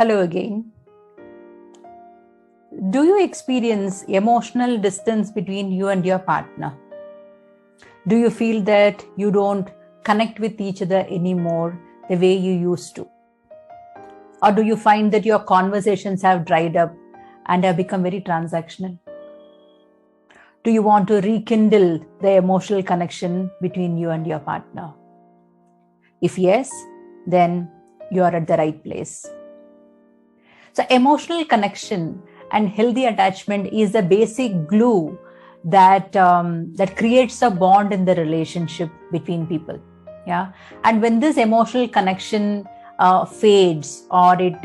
Hello again. Do you experience emotional distance between you and your partner? Do you feel that you don't connect with each other anymore the way you used to? Or do you find that your conversations have dried up and have become very transactional? Do you want to rekindle the emotional connection between you and your partner? If yes, then you are at the right place. So emotional connection and healthy attachment is the basic glue that creates a bond in the relationship between people. Yeah, and when this emotional connection fades or it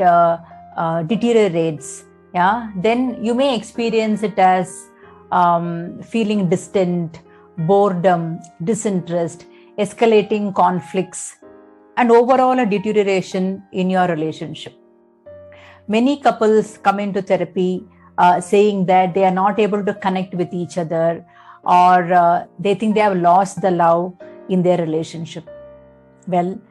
deteriorates, then you may experience it as feeling distant, boredom, disinterest, escalating conflicts, and overall a deterioration in your relationship. Many couples come into therapy saying that they are not able to connect with each other, or they think they have lost the love in their relationship. Well,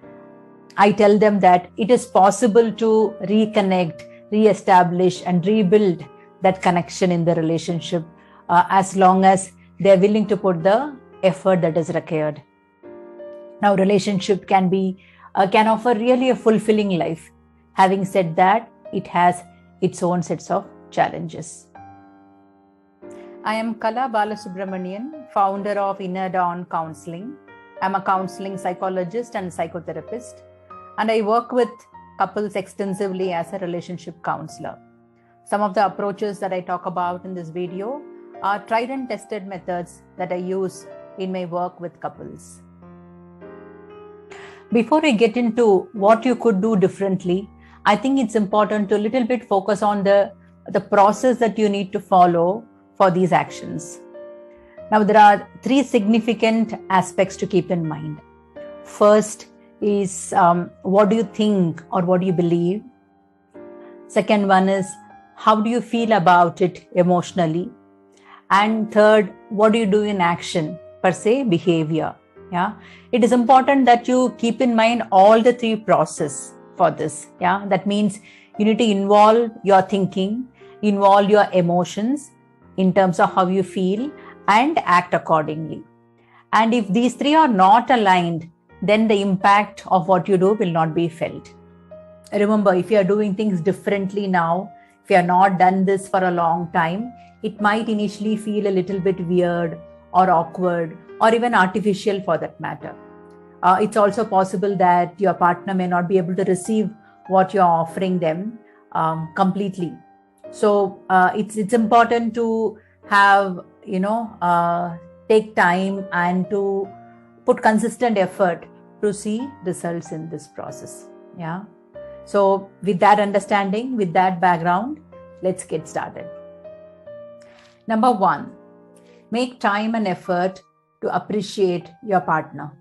I tell them that it is possible to reconnect, reestablish, and rebuild that connection in the relationship as long as they are willing to put the effort that is required. Now, relationship can offer really a fulfilling life. Having said that, it has its own sets of challenges. I am Kala Balasubramanian, founder of Inner Dawn Counselling. I'm a counseling psychologist and psychotherapist, and I work with couples extensively as a relationship counselor. Some of the approaches that I talk about in this video are tried and tested methods that I use in my work with couples. Before I get into what you could do differently, I think it's important to a little bit focus on the process that you need to follow for these actions. Now, there are three significant aspects to keep in mind. First is what do you think or what do you believe? Second one is how do you feel about it emotionally? And third, what do you do in action, per se, behavior? Yeah, it is important that you keep in mind all the three processes for this. Yeah, that means you need to involve your thinking, involve your emotions in terms of how you feel, and act accordingly. And if these three are not aligned, then the impact of what you do will not be felt. Remember, if you are doing things differently now, if you have not done this for a long time, it might initially feel a little bit weird or awkward or even artificial for that matter. It's also possible that your partner may not be able to receive what you're offering them completely. So it's important to have, take time and to put consistent effort to see results in this process. Yeah. So with that understanding, with that background, let's get started. Number one, make time and effort to appreciate your partner.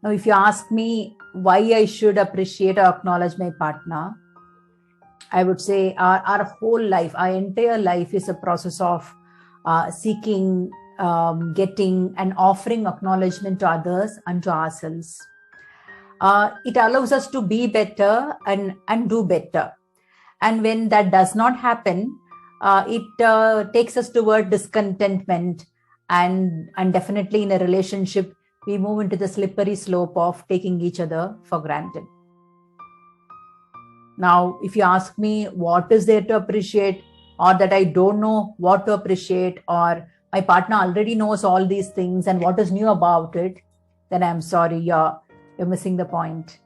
Now, if you ask me why I should appreciate or acknowledge my partner, I would say our whole life, our entire life is a process of seeking, getting, and offering acknowledgement to others and to ourselves. It allows us to be better and do better. And when that does not happen, it takes us toward discontentment, and definitely in a relationship, we move into the slippery slope of taking each other for granted. Now, if you ask me what is there to appreciate, or that I don't know what to appreciate, or my partner already knows all these things and what is new about it, then I'm sorry, you're missing the point.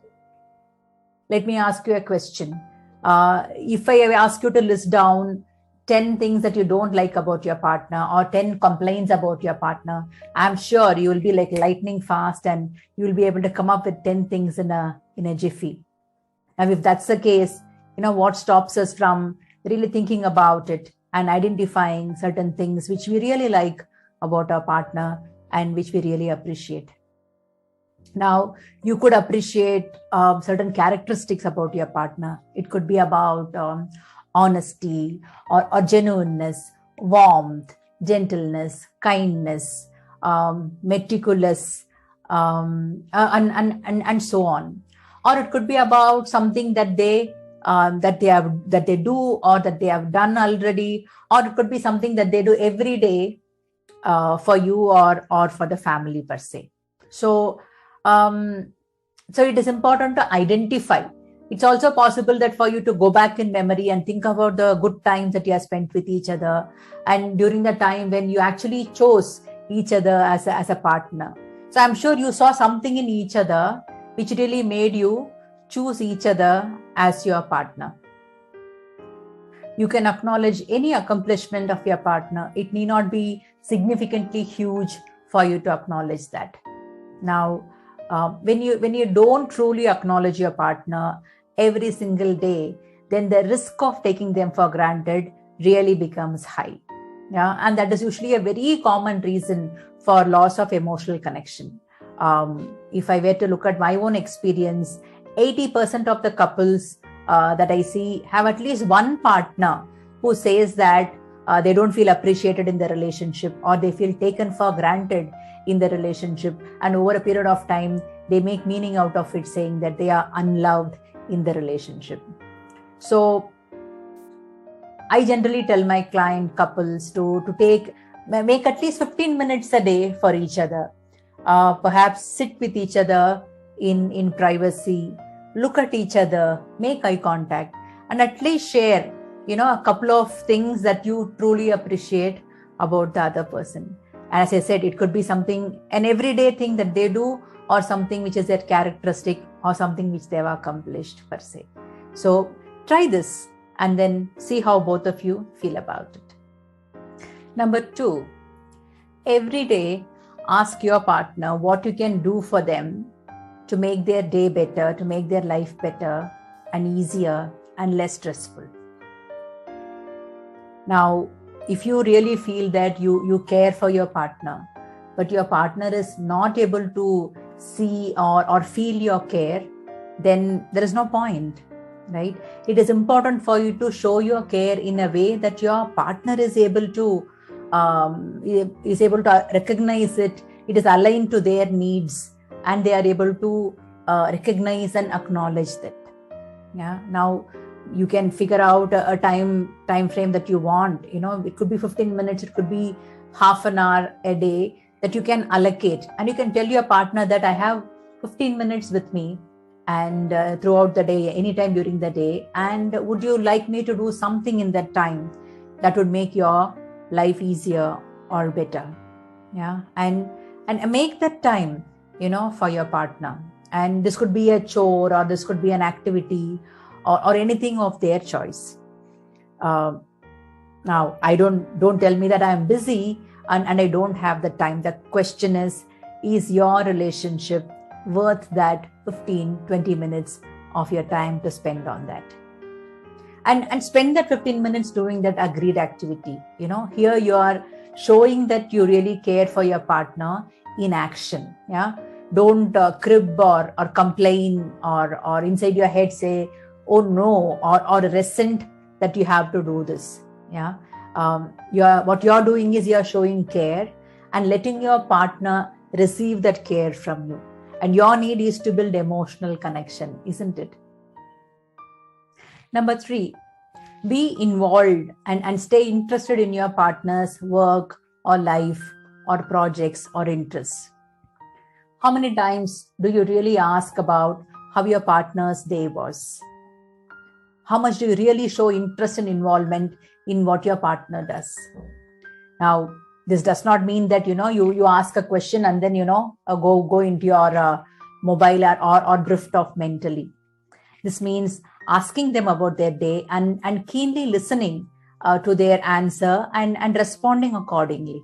Let me ask you a question. If I ask you to list down 10 things that you don't like about your partner or 10 complaints about your partner, I'm sure you will be like lightning fast and you will be able to come up with 10 things in a jiffy. And if that's the case, what stops us from really thinking about it and identifying certain things which we really like about our partner and which we really appreciate? Now, you could appreciate certain characteristics about your partner. It could be about honesty or genuineness, warmth, gentleness, kindness, meticulous, and so on. Or it could be about something that they that they do or that they have done already, or it could be something that they do every day for you or for the family per se. So so it is important to identify. It's also possible that for you to go back in memory and think about the good times that you have spent with each other, and during the time when you actually chose each other as a partner. So I'm sure you saw something in each other which really made you choose each other as your partner. You can acknowledge any accomplishment of your partner. It need not be significantly huge for you to acknowledge that. Now, when you don't truly acknowledge your partner every single day, then the risk of taking them for granted really becomes high. Yeah, and that is usually a very common reason for loss of emotional connection. If I were to look at my own experience, 80% of the couples that I see have at least one partner who says that they don't feel appreciated in the relationship, or they feel taken for granted in the relationship, and over a period of time they make meaning out of it, saying that they are unloved in the relationship. So I generally tell my client couples to make at least 15 minutes a day for each other. Perhaps sit with each other in privacy, look at each other, make eye contact, and at least share, a couple of things that you truly appreciate about the other person. And as I said, it could be an everyday thing that they do, or something which is their characteristic, or something which they have accomplished per se. So try this and then see how both of you feel about it. Number 2, every day ask your partner what you can do for them to make their day better, to make their life better and easier and less stressful. Now, if you really feel that you care for your partner, but your partner is not able to see or feel your care, then there is no point, right? It is important for you to show your care in a way that your partner is able to recognize it. It is aligned to their needs, and they are able to recognize and acknowledge that. Yeah. Now, you can figure out a time frame that you want. It could be 15 minutes, it could be half an hour a day that you can allocate, and you can tell your partner that I have 15 minutes with me, and throughout the day, anytime during the day, and would you like me to do something in that time that would make your life easier or better? Yeah. And make that time for your partner. And this could be a chore, or this could be an activity, or anything of their choice. Now, don't tell me that I am busy and I don't have the time. The question is your relationship worth that 15-20 minutes of your time to spend on that? And spend that 15 minutes doing that agreed activity. Here you are showing that you really care for your partner in action. Yeah. Don't crib or complain or inside your head say, oh no, or resent that you have to do this. Yeah. What you're doing is you're showing care and letting your partner receive that care from you. And your need is to build emotional connection, isn't it? Number 3, be involved and stay interested in your partner's work or life or projects or interests. How many times do you really ask about how your partner's day was? How much do you really show interest and involvement in what your partner does? Now, this does not mean that, you ask a question and then, go into your mobile or drift off mentally. This means asking them about their day and keenly listening to their answer and responding accordingly.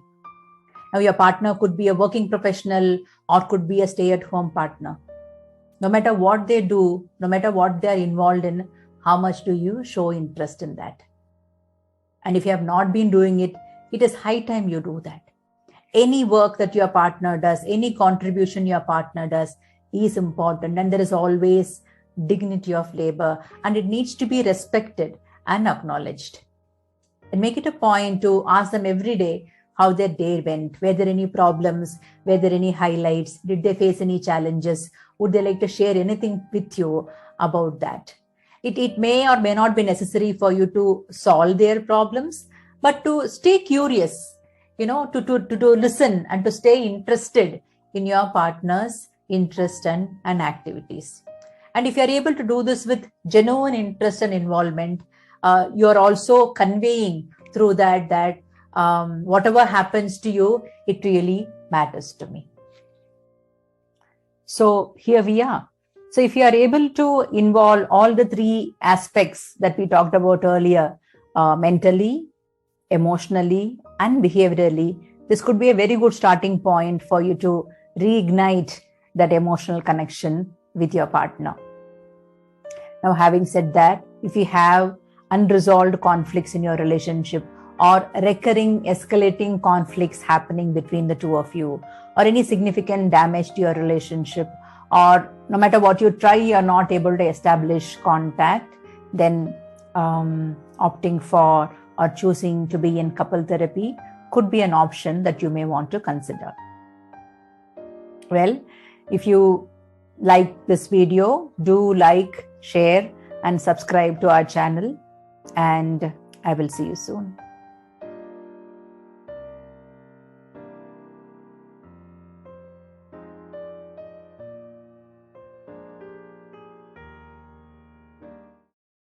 Now, your partner could be a working professional or could be a stay-at-home partner. No matter what they do, no matter what they're involved in, how much do you show interest in that? And if you have not been doing it, it is high time you do that. Any work that your partner does, any contribution your partner does is important, and there is always dignity of labor, and it needs to be respected and acknowledged. And make it a point to ask them every day how their day went, were there any problems, were there any highlights, did they face any challenges, would they like to share anything with you about that? It may or may not be necessary for you to solve their problems, but to stay curious, to listen and to stay interested in your partner's interest and activities. And if you are able to do this with genuine interest and involvement, you are also conveying through that whatever happens to you, it really matters to me. So here we are. So if you are able to involve all the three aspects that we talked about earlier, mentally, emotionally, and behaviorally, this could be a very good starting point for you to reignite that emotional connection with your partner. Now, having said that, if you have unresolved conflicts in your relationship, or recurring escalating conflicts happening between the two of you, or any significant damage to your relationship, or no matter what you try, you're not able to establish contact, then opting for or choosing to be in couple therapy could be an option that you may want to consider. Well, if you like this video, do like, share, and subscribe to our channel, and I will see you soon.